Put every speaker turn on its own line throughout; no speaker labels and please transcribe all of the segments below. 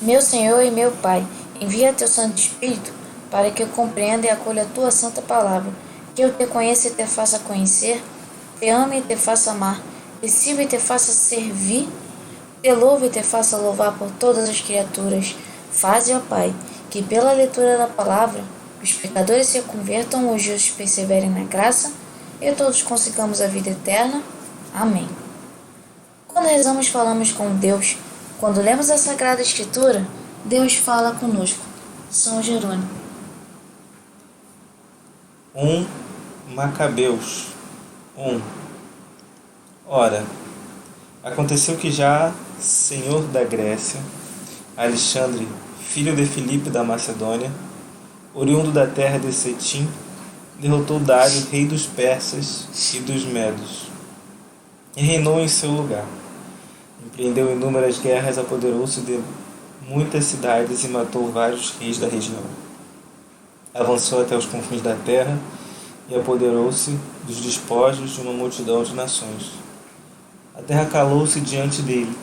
Meu Senhor e meu Pai, envia teu Santo Espírito para que eu compreenda e acolha a tua santa palavra, que eu te conheça e te faça conhecer, te ame e te faça amar, te sirva e te faça servir, te louve e te faça louvar por todas as criaturas. Faze, ó Pai, que pela leitura da palavra os pecadores se convertam, os justos perseverem na graça e todos consigamos a vida eterna. Amém. Quando rezamos, falamos com Deus. Quando lemos a Sagrada Escritura, Deus fala conosco. São Jerônimo.
1 Macabeus 1. Ora, aconteceu que já senhor da Grécia, Alexandre, filho de Filipe da Macedônia, oriundo da terra de Cetim, derrotou Dário, rei dos persas e dos medos, e reinou em seu lugar. Empreendeu inúmeras guerras, apoderou-se de muitas cidades e matou vários reis da região. Avançou até os confins da terra e apoderou-se dos despojos de uma multidão de nações. A terra calou-se diante dele,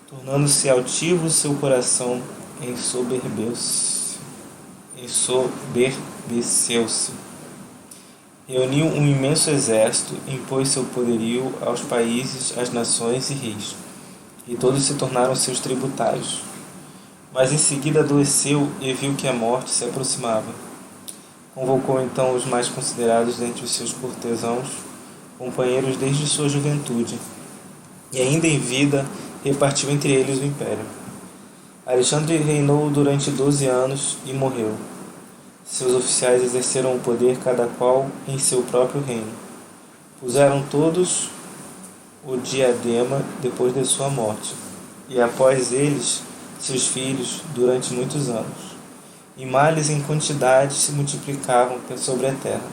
tornando-se altivo seu coração, ensoberbeceu-se. Reuniu um imenso exército, impôs seu poderio aos países, às nações e reis, e todos se tornaram seus tributários. Mas em seguida adoeceu e viu que a morte se aproximava. Convocou então os mais considerados dentre os seus cortesãos, companheiros desde sua juventude, e ainda em vida repartiu entre eles o império. Alexandre reinou durante 12 anos e morreu. Seus oficiais exerceram o poder cada qual em seu próprio reino. Puseram todos o diadema depois de sua morte, e após eles seus filhos durante muitos anos. E males em quantidade se multiplicavam sobre a terra.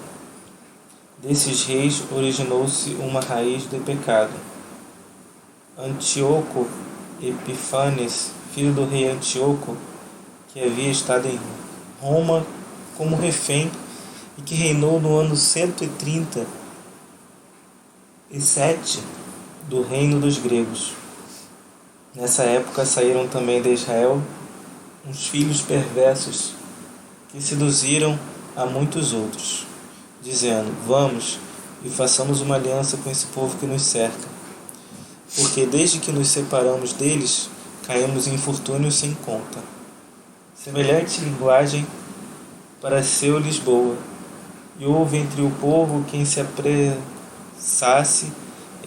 Desses reis originou-se uma raiz de pecado. Antíoco Epifanes, filho do rei Antíoco, que havia estado em Roma como refém e que reinou no ano 137 do reino dos gregos. Nessa época saíram também de Israel uns filhos perversos que seduziram a muitos outros, dizendo: vamos e façamos uma aliança com esse povo que nos cerca, porque desde que nos separamos deles, caímos em infortúnios sem conta. Semelhante linguagem pareceu Lisboa, e houve entre o povo quem se apressasse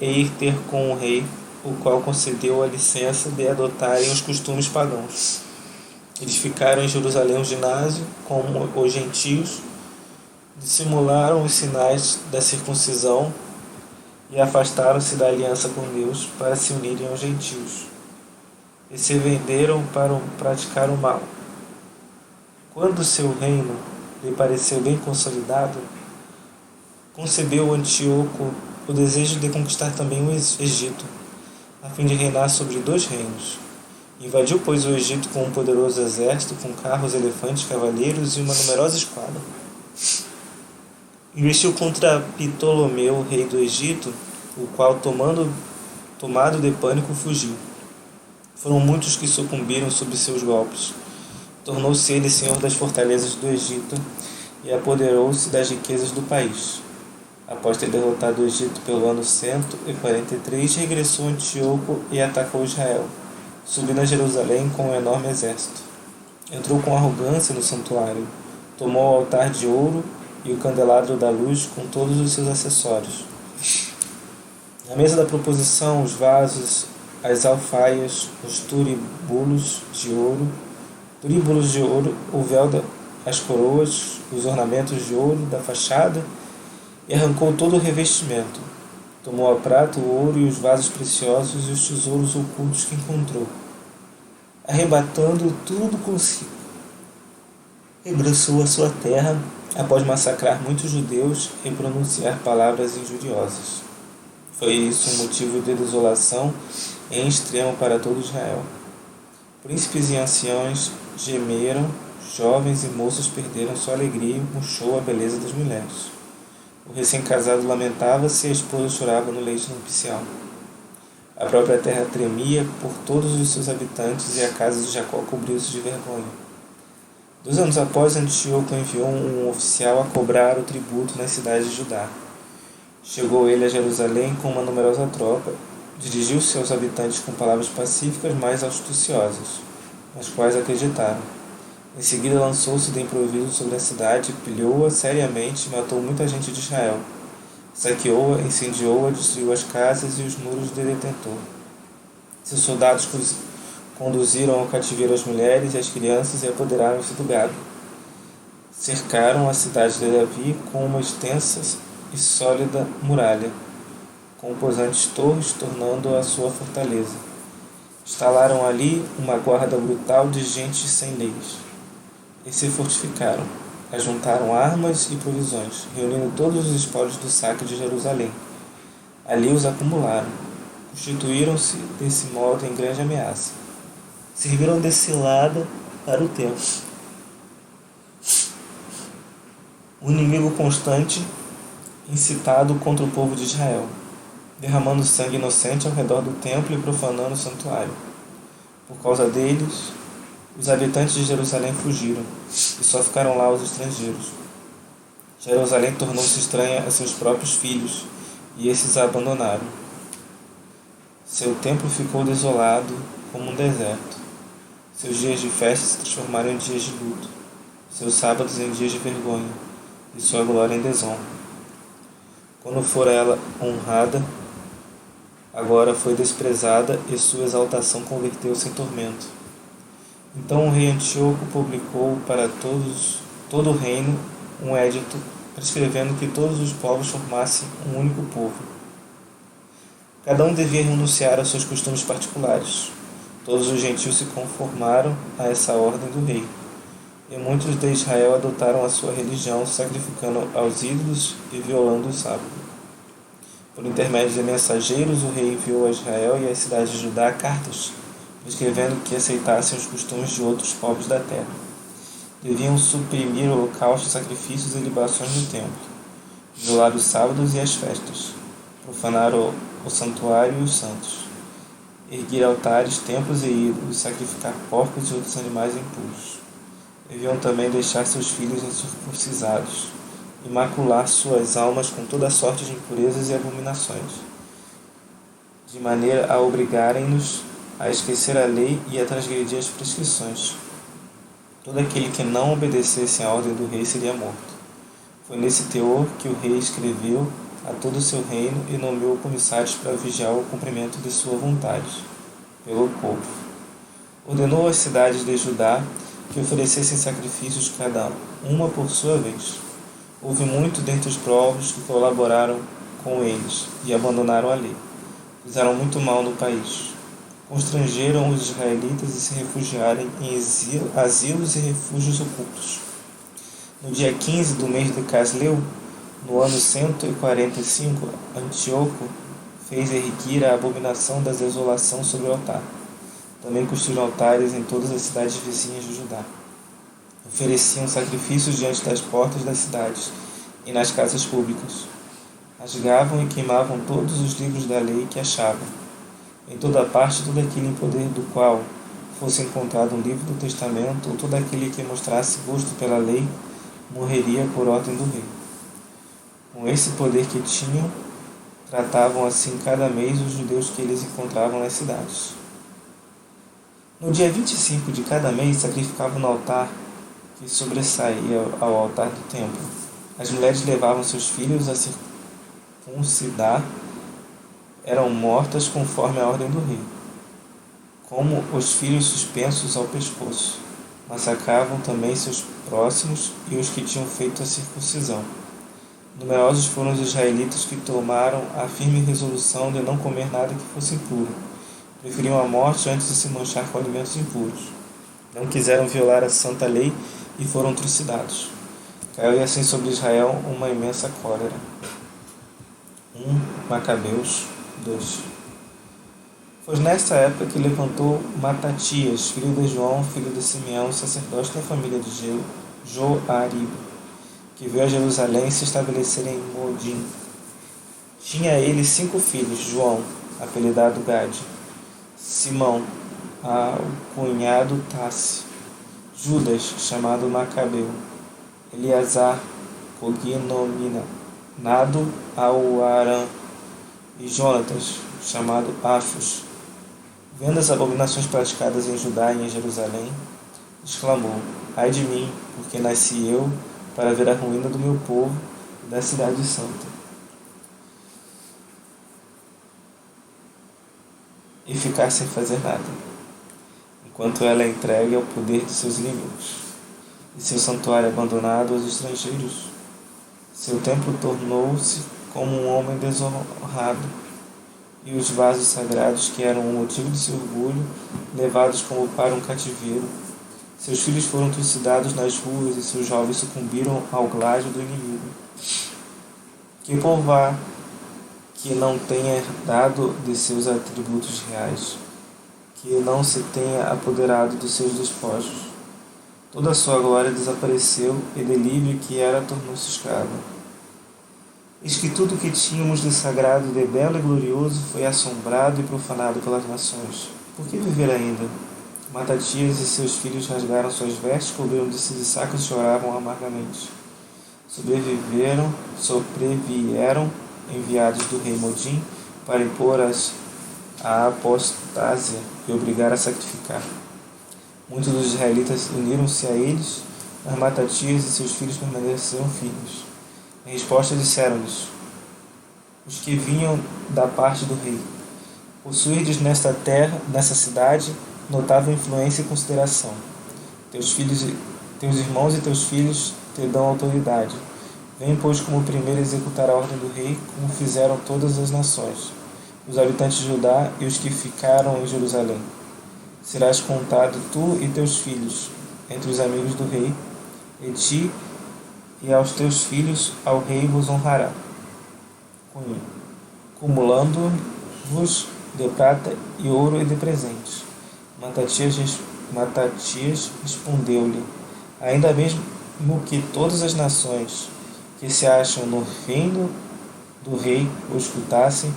em ir ter com o rei, o qual concedeu a licença de adotarem os costumes pagãos. Eles ficaram em Jerusalém um ginásio, como os gentios, dissimularam os sinais da circuncisão e afastaram-se da aliança com Deus para se unirem aos gentios, e se venderam para praticar o mal. Quando seu reino lhe pareceu bem consolidado, concebeu Antíoco o desejo de conquistar também o Egito, a fim de reinar sobre 2 reinos. Invadiu, pois, o Egito com um poderoso exército, com carros, elefantes, cavaleiros e uma numerosa esquadra. Investiu contra Ptolomeu, rei do Egito, o qual, tomado de pânico, fugiu. Foram muitos que sucumbiram sob seus golpes. Tornou-se ele senhor das fortalezas do Egito e apoderou-se das riquezas do país. Após ter derrotado o Egito pelo ano 143, regressou a Antíoco e atacou Israel, subindo a Jerusalém com um enorme exército. Entrou com arrogância no santuário, tomou o altar de ouro e o candelabro da luz com todos os seus acessórios. Na mesa da proposição, os vasos, as alfaias, os turíbulos de ouro, o véu, as coroas, os ornamentos de ouro da fachada, e arrancou todo o revestimento. Tomou a prata, o ouro e os vasos preciosos e os tesouros ocultos que encontrou. Arrebatando tudo consigo, regressou à sua terra após massacrar muitos judeus e pronunciar palavras injuriosas. Foi isso um motivo de desolação em extremo para todo Israel. Príncipes e anciãos gemeram, jovens e moças perderam sua alegria e murchou a beleza das mulheres. O recém-casado lamentava-se e a esposa chorava no leito nupcial. A própria terra tremia por todos os seus habitantes e a casa de Jacó cobriu-se de vergonha. 2 anos após, Antíoco enviou um oficial a cobrar o tributo nas cidades de Judá. Chegou ele a Jerusalém com uma numerosa tropa, dirigiu-se aos habitantes com palavras pacíficas, mas astuciosas, nas quais acreditaram. Em seguida lançou-se de improviso sobre a cidade, pilhou-a seriamente e matou muita gente de Israel. Saqueou-a, incendiou-a, destruiu as casas e os muros do detentor. Seus soldados conduziram ao cativeiro as mulheres e as crianças e apoderaram-se do gado. Cercaram a cidade de Davi com uma extensa e sólida muralha, com imposantes torres, tornando-a a sua fortaleza. Instalaram ali uma guarda brutal de gente sem leis. E se fortificaram. Ajuntaram armas e provisões, reunindo todos os espólios do saque de Jerusalém. Ali os acumularam. Constituíram-se desse modo em grande ameaça. Serviram de cilada para o templo. Um inimigo constante, incitado contra o povo de Israel, derramando sangue inocente ao redor do templo e profanando o santuário. Por causa deles, os habitantes de Jerusalém fugiram, e só ficaram lá os estrangeiros. Jerusalém tornou-se estranha a seus próprios filhos, e esses a abandonaram. Seu templo ficou desolado como um deserto. Seus dias de festa se transformaram em dias de luto, seus sábados em dias de vergonha, e sua glória em desonra. Quando fora ela honrada, agora foi desprezada, e sua exaltação converteu-se em tormento. Então o rei Antíoco publicou para todo o reino um edito prescrevendo que todos os povos formassem um único povo. Cada um devia renunciar aos seus costumes particulares. Todos os gentios se conformaram a essa ordem do rei, e muitos de Israel adotaram a sua religião, sacrificando aos ídolos e violando o sábado. Por intermédio de mensageiros, o rei enviou a Israel e às cidades de Judá cartas, escrevendo que aceitassem os costumes de outros povos da terra. Deviam suprimir holocaustos, sacrifícios e libações no templo, violar os sábados e as festas, profanar o santuário e os santos, erguer altares, templos e ídolos, sacrificar porcos e outros animais impuros. Deviam também deixar seus filhos incircuncisados, e macular suas almas com toda sorte de impurezas e abominações, de maneira a obrigarem-nos a esquecer a lei e a transgredir as prescrições. Todo aquele que não obedecesse à ordem do rei seria morto. Foi nesse teor que o rei escreveu a todo o seu reino e nomeou comissários para vigiar o cumprimento de sua vontade pelo povo. Ordenou às cidades de Judá que oferecessem sacrifícios cada uma por sua vez. Houve muito dentre os povos que colaboraram com eles e abandonaram a lei. Fizeram muito mal no país. Constrangeram os israelitas a se refugiarem em asilos e refúgios ocultos. No dia 15 do mês de Casleu, no ano 145, Antíoco fez erguer a abominação da desolação sobre o altar. Também construíram altares em todas as cidades vizinhas de Judá. Ofereciam sacrifícios diante das portas das cidades e nas casas públicas. Rasgavam e queimavam todos os livros da lei que achavam. Em toda parte, todo aquele em poder do qual fosse encontrado um livro do testamento, ou todo aquele que mostrasse gosto pela lei, morreria por ordem do rei. Com esse poder que tinham, tratavam assim cada mês os judeus que eles encontravam nas cidades. No dia 25 de cada mês, sacrificavam no altar que sobressaía ao altar do templo. As mulheres levavam seus filhos a circuncidar, eram mortas conforme a ordem do rei, como os filhos suspensos ao pescoço. Massacravam também seus próximos e os que tinham feito a circuncisão. Numerosos foram os israelitas que tomaram a firme resolução de não comer nada que fosse impuro. Preferiam a morte antes de se manchar com alimentos impuros. Não quiseram violar a santa lei e foram trucidados. Caiu assim sobre Israel uma imensa cólera. 1 Macabeus 2. Foi nesta época que levantou Matatias, filho de João, filho de Simeão, sacerdote da família de Joaribe, que veio a Jerusalém se estabelecer em Modim. Tinha ele 5 filhos: João, apelidado Gade, Simão, alcunhado Tassi, Judas, chamado Macabeu, Eleazar, cognominado Auarã, e Jonatas, chamado Afos. Vendo as abominações praticadas em Judá e em Jerusalém, exclamou: Ai de mim, porque nasci eu para ver a ruína do meu povo e da cidade santa. E ficar sem fazer nada, enquanto ela é entregue ao poder de seus inimigos, e seu santuário abandonado aos estrangeiros. Seu templo tornou-se como um homem desonrado, e os vasos sagrados, que eram o motivo de seu orgulho, levados como para um cativeiro. Seus filhos foram trucidados nas ruas, e seus jovens sucumbiram ao gládio do inimigo. Que povo há que não tenha herdado de seus atributos reais, que não se tenha apoderado dos seus despojos? Toda a sua glória desapareceu, e de livre que era tornou-se escravo. Eis que tudo o que tínhamos de sagrado, de belo e glorioso, foi assombrado e profanado pelas nações. Por que viver ainda? Matatias e seus filhos rasgaram suas vestes, cobriram-se de sacos e choravam amargamente. Sobrevieram enviados do rei Modim para impor a apostásia e obrigar a sacrificar. Muitos dos israelitas uniram-se a eles, mas Matatias e seus filhos permaneceram firmes. Em resposta disseram-lhes os que vinham da parte do rei: Possuirdes nesta cidade, notável influência e consideração. Teus irmãos e teus filhos te dão autoridade. Vem, pois, como primeiro executar a ordem do rei, como fizeram todas as nações, os habitantes de Judá e os que ficaram em Jerusalém. Serás contado tu e teus filhos entre os amigos do rei, e ti e aos teus filhos ao rei vos honrará, cumulando-vos de prata e ouro e de presentes. Matatias respondeu-lhe: Ainda mesmo que todas as nações que se acham no reino do rei o escutassem,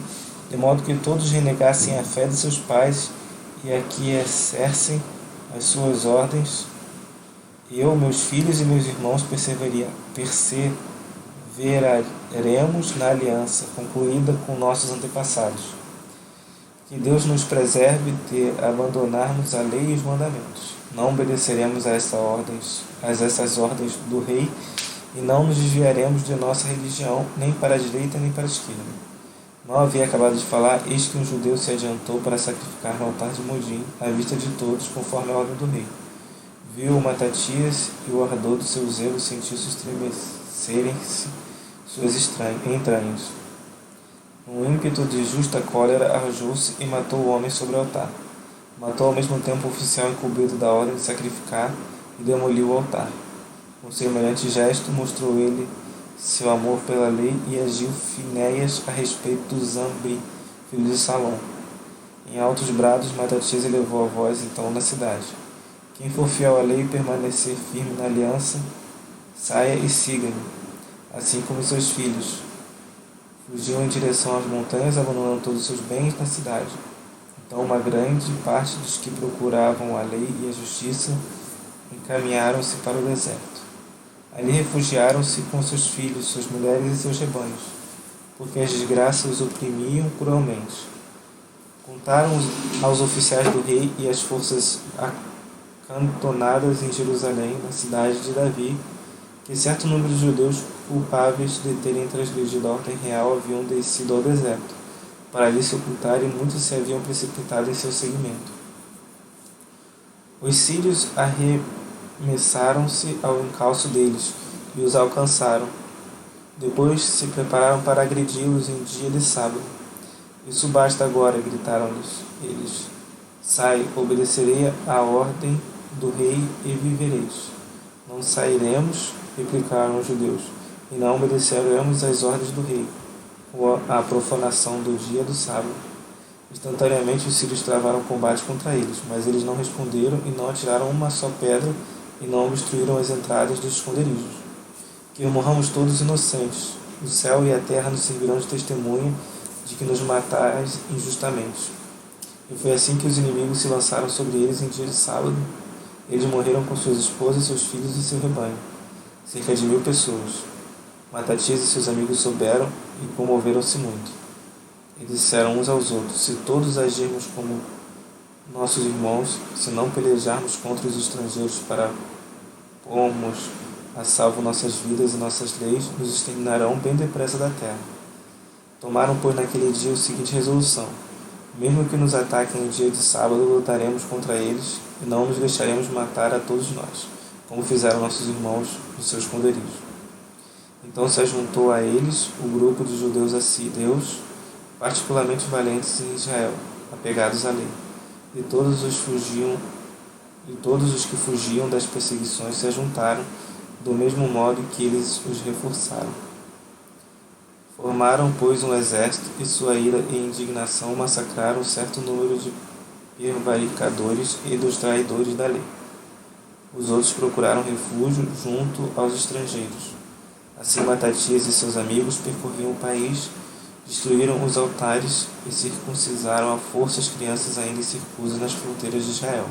de modo que todos renegassem a fé de seus pais e aquiescessem as suas ordens, eu, meus filhos e meus irmãos perseveraremos na aliança concluída com nossos antepassados. Que Deus nos preserve de abandonarmos a lei e os mandamentos. Não obedeceremos a essas ordens do rei, e não nos desviaremos de nossa religião, nem para a direita nem para a esquerda. Mal havia acabado de falar, eis que um judeu se adiantou para sacrificar no altar de Modim, à vista de todos, conforme a ordem do rei. Viu Matatias, e o ardor do seu zelo sentiu-se estremecerem-se suas entranhas. Num ímpeto de justa cólera, arrojou-se e matou o homem sobre o altar. Matou ao mesmo tempo o oficial incumbido da ordem de sacrificar e demoliu o altar. Com semelhante gesto, mostrou ele seu amor pela lei, e agiu Finéias a respeito do Zambri, filho de Salom. Em altos brados, Matatias elevou a voz então na cidade: Quem for fiel à lei e permanecer firme na aliança, saia e siga-me, assim como seus filhos. Fugiu em direção às montanhas, abandonando todos os seus bens na cidade. Então uma grande parte dos que procuravam a lei e a justiça encaminharam-se para o deserto. Ali refugiaram-se com seus filhos, suas mulheres e seus rebanhos, porque as desgraças os oprimiam cruelmente. Contaram aos oficiais do rei e às forças acantonadas em Jerusalém, na cidade de Davi, que certo número de judeus culpáveis de terem transgredido a ordem real haviam descido ao deserto, para ali se ocultar, e muitos se haviam precipitado em seu seguimento. Os sírios arremessaram-se ao encalço deles e os alcançaram. Depois se prepararam para agredi-los em dia de sábado. Isso basta agora, gritaram-lhes eles. Sai, obedecerei à ordem do rei e vivereis. Não sairemos, replicaram os judeus, e não obedeceremos às ordens do rei, com a profanação do dia do sábado. Instantaneamente os sírios travaram combate contra eles, mas eles não responderam e não atiraram uma só pedra e não obstruíram as entradas dos esconderijos. Que morramos todos inocentes. O céu e a terra nos servirão de testemunha de que nos matais injustamente. E foi assim que os inimigos se lançaram sobre eles em dia de sábado. Eles morreram com suas esposas, seus filhos e seu rebanho, cerca de 1000 pessoas. Matatias e seus amigos souberam e comoveram-se muito. E disseram uns aos outros: se todos agirmos como nossos irmãos, se não pelejarmos contra os estrangeiros para pormos a salvo nossas vidas e nossas leis, nos exterminarão bem depressa da terra. Tomaram, pois, naquele dia a seguinte resolução: mesmo que nos ataquem no dia de sábado, lutaremos contra eles e não nos deixaremos matar a todos nós, como fizeram nossos irmãos nos seus esconderijos. Então se juntou a eles o grupo de judeus assírios, particularmente valentes em Israel, apegados à lei. E todos os que fugiam das perseguições se ajuntaram, do mesmo modo que eles os reforçaram. Formaram, pois, um exército, e sua ira e indignação massacraram certo número de prevaricadores e dos traidores da lei. Os outros procuraram refúgio junto aos estrangeiros. Assim Matatias e seus amigos percorriam o país, destruíram os altares e circuncisaram à força as crianças ainda incircunsas nas fronteiras de Israel.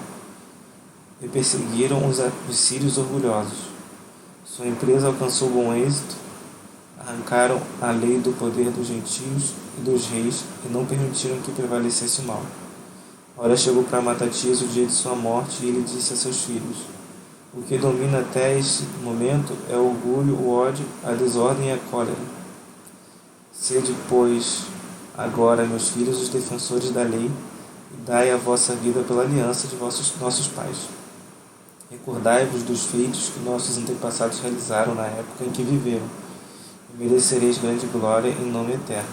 E perseguiram os sírios orgulhosos. Sua empresa alcançou bom êxito. Arrancaram a lei do poder dos gentios e dos reis e não permitiram que prevalecesse o mal. Ora chegou para Matatias o dia de sua morte e ele disse a seus filhos: o que domina até este momento é o orgulho, o ódio, a desordem e a cólera. Sede, pois, agora, meus filhos, os defensores da lei, e dai a vossa vida pela aliança de nossos pais. Recordai-vos dos feitos que nossos antepassados realizaram na época em que viveram, e merecereis grande glória em nome eterno.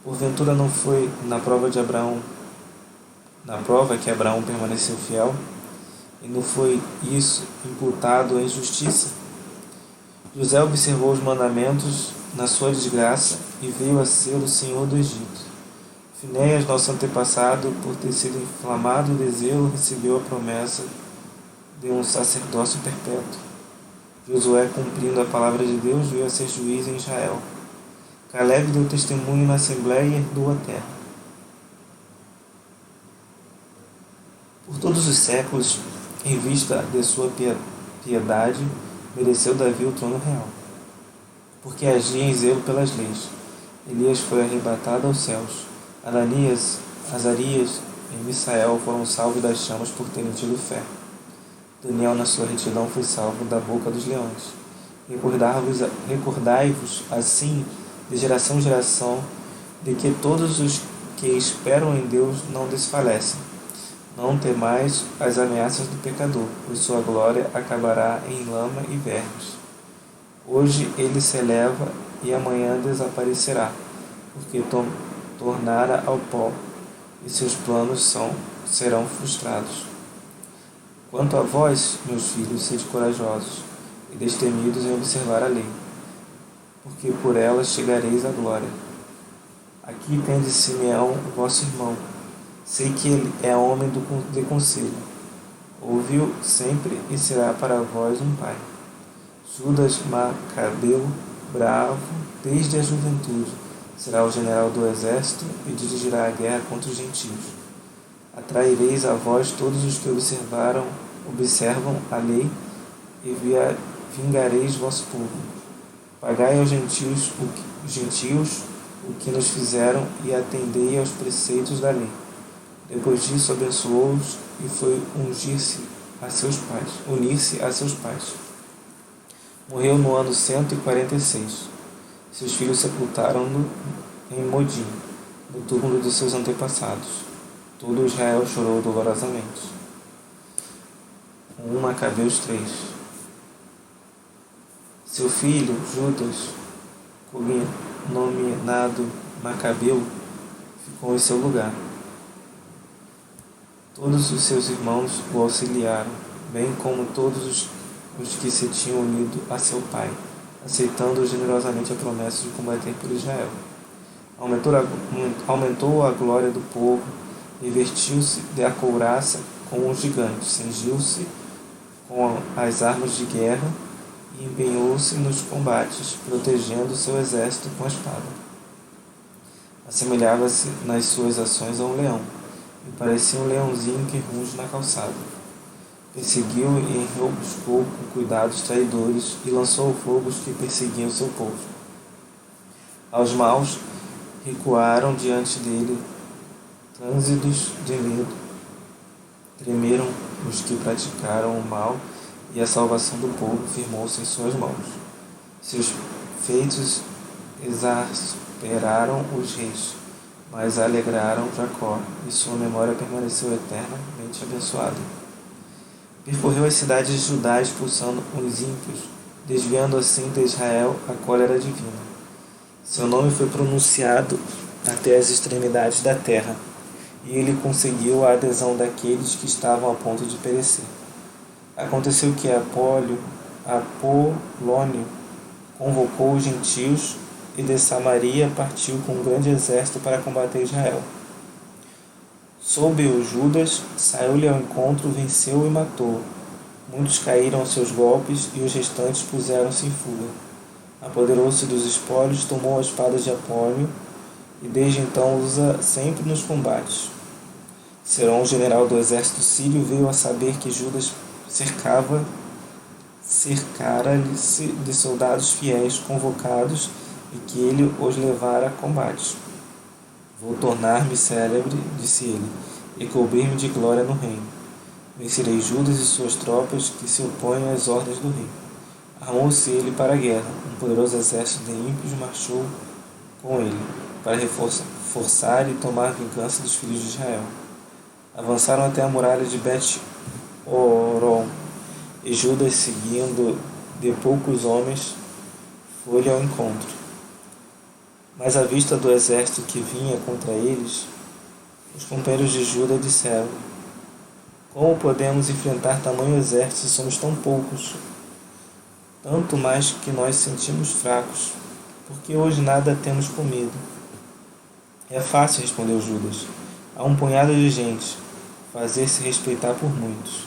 Porventura não foi na prova que Abraão permaneceu fiel, e não foi isso imputado em justiça? José observou os mandamentos na sua desgraça e veio a ser o senhor do Egito. Finéias, nosso antepassado, por ter sido inflamado de zelo, recebeu a promessa de um sacerdócio perpétuo. Josué, cumprindo a palavra de Deus, veio a ser juiz em Israel. Caleb deu testemunho na Assembleia e herdou a terra. Por todos os séculos, em vista de sua piedade, mereceu Davi o trono real, porque agia em zelo pelas leis. Elias foi arrebatado aos céus. Ananias, Azarias e Misael foram salvos das chamas por terem tido fé. Daniel, na sua retidão, foi salvo da boca dos leões. Recordai-vos, assim, de geração em geração, de que todos os que esperam em Deus não desfalecem. Não temais as ameaças do pecador, pois sua glória acabará em lama e vermes. Hoje ele se eleva e amanhã desaparecerá, porque tornara ao pó, e seus planos serão frustrados. Quanto a vós, meus filhos, sede corajosos e destemidos em observar a lei, porque por ela chegareis à glória. Aqui tendes Simeão, vosso irmão. Sei que ele é homem de conselho. Ouviu sempre e será para vós um pai. Judas Macabeu, bravo desde a juventude, será o general do exército e dirigirá a guerra contra os gentios. Atraireis a vós todos os que observam a lei e vingareis vosso povo. Pagai aos gentios o que nos fizeram e atendei aos preceitos da lei. Depois disso abençoou-os e foi unir-se a seus pais. Morreu no ano 146. Seus filhos sepultaram-no em Modim, no túmulo de seus antepassados. Todo Israel chorou dolorosamente. 1 Macabeus 3. Seu filho, Judas, nominado Macabeu, ficou em seu lugar. Todos os seus irmãos o auxiliaram, bem como todos os que se tinham unido a seu pai, aceitando generosamente a promessa de combater por Israel. Aumentou a glória do povo, e vestiu-se de acouraça como um gigante, cingiu-se com as armas de guerra e empenhou-se nos combates, protegendo seu exército com a espada. Assemelhava-se nas suas ações a um leão, e parecia um leãozinho que ruge na calçada. Perseguiu e emboscou com cuidado os traidores e lançou ao fogo os que perseguiam seu povo. Aos maus recuaram diante dele, trânsidos de medo. Tremeram os que praticaram o mal, e a salvação do povo firmou-se em suas mãos. Seus feitos exasperaram os reis, mas alegraram Jacó, e sua memória permaneceu eternamente abençoada. Percorreu as cidades de Judá expulsando os ímpios, desviando assim de Israel a cólera divina. Seu nome foi pronunciado até as extremidades da terra, e ele conseguiu a adesão daqueles que estavam a ponto de perecer. Aconteceu que Apolônio convocou os gentios e de Samaria partiu com um grande exército para combater Israel. Soube-o Judas, saiu-lhe ao encontro, venceu e matou. Muitos caíram aos seus golpes e os restantes puseram-se em fuga. Apoderou-se dos espólios, tomou a espada de Apolônio e desde então usa sempre nos combates. Serão, general do exército sírio, veio a saber que Judas cercara-lhe de soldados fiéis convocados e que ele os levara a combate. Vou tornar-me célebre, disse ele, e cobrir-me de glória no reino. Vencerei Judas e suas tropas que se opõem às ordens do rei. Armou-se ele para a guerra. Um poderoso exército de ímpios marchou com ele, para forçar e tomar vingança dos filhos de Israel. Avançaram até a muralha de Bet-Horon, e Judas, seguindo de poucos homens, foi-lhe ao encontro. Mas à vista do exército que vinha contra eles, os companheiros de Judas disseram: como podemos enfrentar tamanho exército se somos tão poucos? Tanto mais que nós sentimos fracos, porque hoje nada temos comido. É fácil, respondeu Judas, a um punhado de gente fazer-se respeitar por muitos.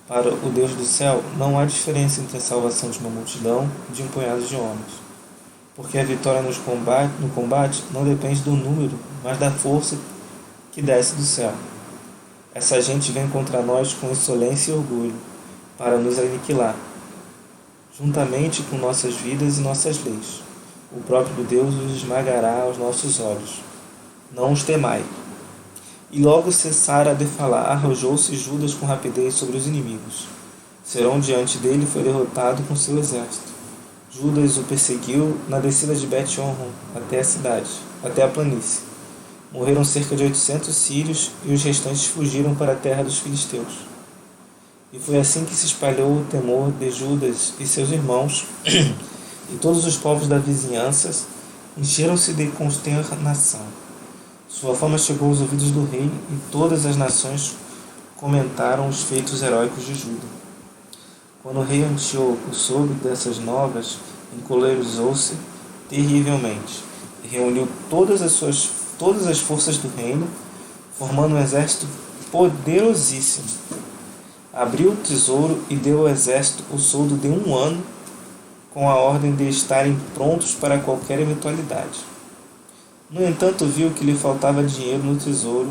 Para o Deus do céu não há diferença entre a salvação de uma multidão e de um punhado de homens, porque a vitória no combate não depende do número, mas da força que desce do céu. Essa gente vem contra nós com insolência e orgulho, para nos aniquilar, juntamente com nossas vidas e nossas leis. O próprio Deus os esmagará aos nossos olhos. Não os temai. E logo cessara de falar, arrojou-se Judas com rapidez sobre os inimigos. Serão diante dele foi derrotado com seu exército. Judas o perseguiu na descida de Bet-Horon até a cidade, até a planície. Morreram cerca de 800 sírios e os restantes fugiram para a terra dos filisteus. E foi assim que se espalhou o temor de Judas e seus irmãos, e todos os povos da vizinhança encheram-se de consternação. Sua fama chegou aos ouvidos do rei e todas as nações comentaram os feitos heróicos de Judas. Quando o rei Antíoco soube dessas novas, encolerizou-se terrivelmente e reuniu todas as forças do reino, formando um exército poderosíssimo. Abriu o tesouro e deu ao exército o soldo de 1 ano, com a ordem de estarem prontos para qualquer eventualidade. No entanto, viu que lhe faltava dinheiro no tesouro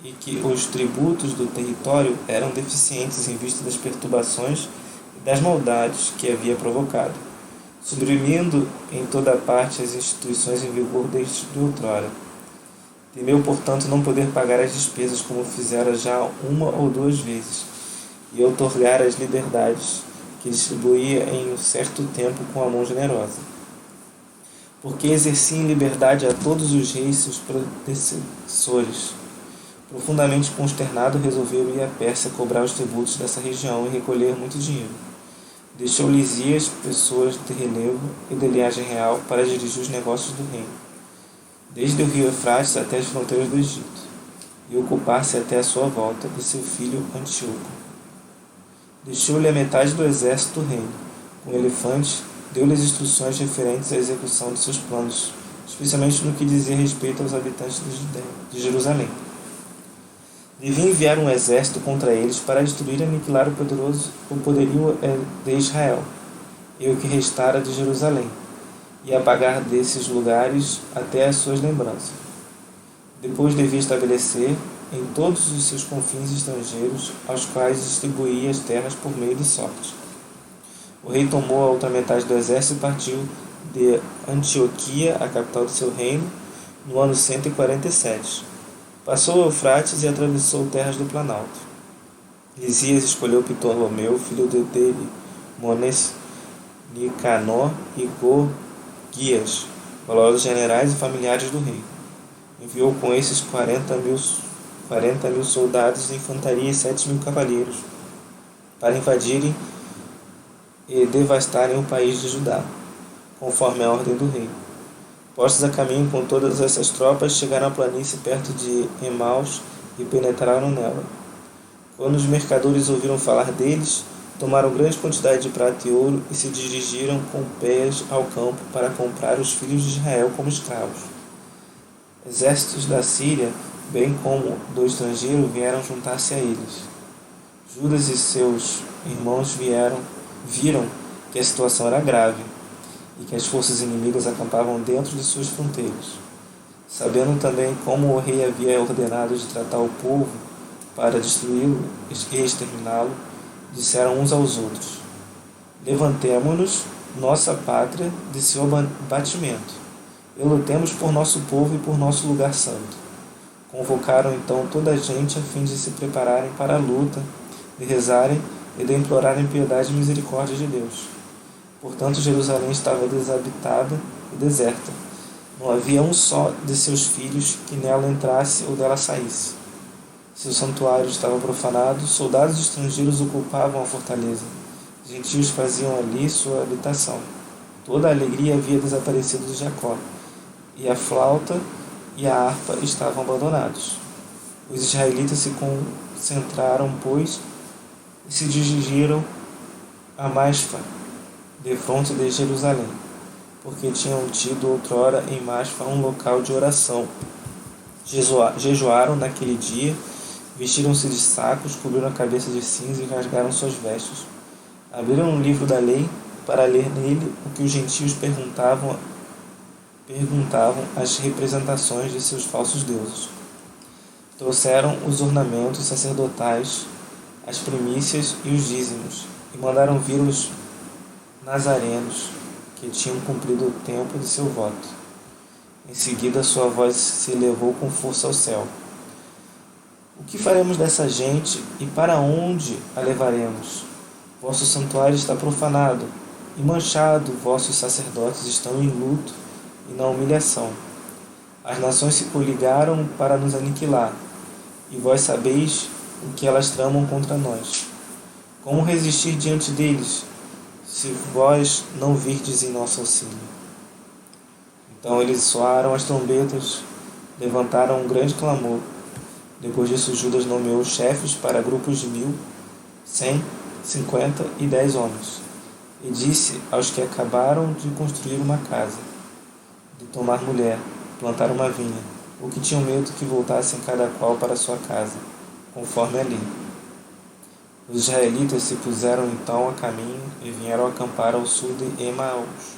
e que os tributos do território eram deficientes em vista das perturbações e das maldades que havia provocado, suprimindo em toda parte as instituições em vigor desde outrora. Temeu, portanto, não poder pagar as despesas como fizera já 1 ou 2 vezes, e outorgar as liberdades que distribuía em um certo tempo com a mão generosa. Porque exercia em liberdade a todos os reis seus predecessores. Profundamente consternado, resolveu ir à Pérsia cobrar os tributos dessa região e recolher muito dinheiro. Deixou Lisias pessoas de relevo e de linhagem real para dirigir os negócios do reino, desde o rio Eufrates até as fronteiras do Egito, e ocupar-se até a sua volta de seu filho Antíoco. Deixou-lhe a metade do exército do reino, com elefantes, deu-lhes instruções referentes à execução de seus planos, especialmente no que dizia respeito aos habitantes de Jerusalém. Devia enviar um exército contra eles para destruir e aniquilar o poderio de Israel e o que restara de Jerusalém, e apagar desses lugares até as suas lembranças. Depois devia estabelecer em todos os seus confins estrangeiros, aos quais distribuía as terras por meio de sorte. O rei tomou a outra metade do exército e partiu de Antioquia, a capital do seu reino, no ano 147. Passou o Eufrates e atravessou terras do Planalto. Lisias escolheu Ptolomeu, filho de Telemones, Nicanor e Gorgias, valorosos generais e familiares do rei. Enviou com esses 40 mil soldados de infantaria e 7.000 cavaleiros para invadirem e devastarem o país de Judá, conforme a ordem do rei. Postos a caminho com todas essas tropas, chegaram à planície perto de Emaus e penetraram nela. Quando os mercadores ouviram falar deles, tomaram grande quantidade de prata e ouro e se dirigiram com pés ao campo para comprar os filhos de Israel como escravos. Exércitos da Síria, bem como do estrangeiro, vieram juntar-se a eles. Judas e seus irmãos viram que a situação era grave e que as forças inimigas acampavam dentro de suas fronteiras. Sabendo também como o rei havia ordenado de tratar o povo para destruí-lo e exterminá-lo, disseram uns aos outros: levantemo-nos, nossa pátria, de seu abatimento, e lutemos por nosso povo e por nosso lugar santo. Convocaram então toda a gente a fim de se prepararem para a luta, de rezarem e de implorarem piedade e misericórdia de Deus. Portanto, Jerusalém estava desabitada e deserta. Não havia um só de seus filhos que nela entrasse ou dela saísse. Seu santuário estava profanado, soldados estrangeiros ocupavam a fortaleza. Gentios faziam ali sua habitação. Toda a alegria havia desaparecido de Jacó, e a flauta e a harpa estavam abandonados. Os israelitas se concentraram, pois, e se dirigiram a Masfa, defronte de Jerusalém, porque tinham tido outrora em Masfa um local de oração. Jejuaram naquele dia, vestiram-se de sacos, cobriram a cabeça de cinza e rasgaram suas vestes. Abriram um livro da lei para ler nele o que os gentios perguntavam as representações de seus falsos deuses. Trouxeram os ornamentos sacerdotais, as primícias e os dízimos, e mandaram vir os nazarenos, que tinham cumprido o tempo de seu voto. Em seguida, sua voz se elevou com força ao céu: o que faremos dessa gente e para onde a levaremos? Vosso santuário está profanado e manchado, vossos sacerdotes estão em luto e na humilhação. As nações se coligaram para nos aniquilar, e vós sabeis o que elas tramam contra nós. Como resistir diante deles, se vós não virdes em nosso auxílio? Então eles soaram as trombetas, levantaram um grande clamor. Depois disso, Judas nomeou chefes para grupos de 1.000, 100, 50 e 10 homens, e disse aos que acabaram de construir uma casa, de tomar mulher, plantar uma vinha, ou que tinham medo que voltassem cada qual para sua casa, conforme a lei. Os israelitas se puseram então a caminho e vieram acampar ao sul de Emaús.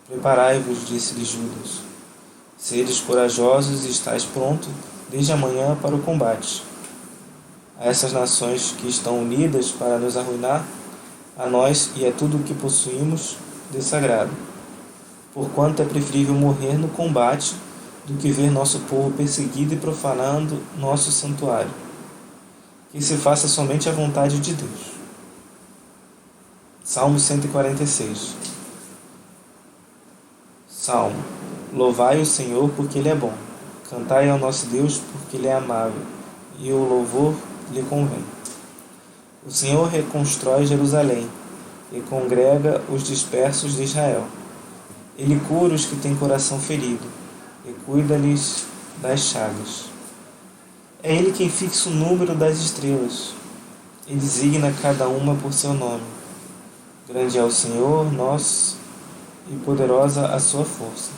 Preparai-vos, disse-lhe Judas. Sedes corajosos e estáis prontos desde amanhã para o combate. A essas nações que estão unidas para nos arruinar, a nós e a tudo o que possuímos de sagrado. Porquanto é preferível morrer no combate do que ver nosso povo perseguido e profanando nosso santuário. Que se faça somente a vontade de Deus. Salmo 146. Salmo. Louvai o Senhor porque Ele é bom. Cantai ao nosso Deus porque Ele é amável, e o louvor lhe convém. O Senhor reconstrói Jerusalém e congrega os dispersos de Israel. Ele cura os que têm coração ferido e cuida-lhes das chagas. É Ele quem fixa o número das estrelas e designa cada uma por seu nome. Grande é o Senhor nosso e poderosa a sua força.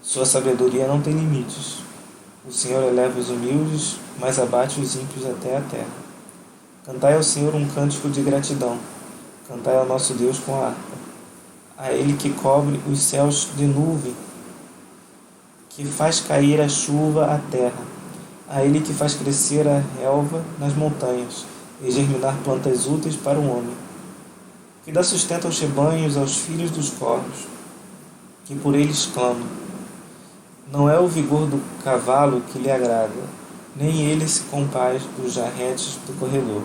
Sua sabedoria não tem limites. O Senhor eleva os humildes, mas abate os ímpios até a terra. Cantai ao Senhor um cântico de gratidão. Cantai ao nosso Deus com a harpa. a Ele que cobre os céus de nuvem, que faz cair a chuva à terra, a Ele que faz crescer a relva nas montanhas e germinar plantas úteis para o homem, que dá sustento aos rebanhos, aos filhos dos corvos, que por eles clamam. Não é o vigor do cavalo que lhe agrada, nem ele se compaz dos jarretes do corredor.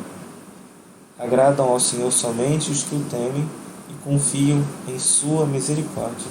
Agradam ao Senhor somente os que o temem e confiam em sua misericórdia.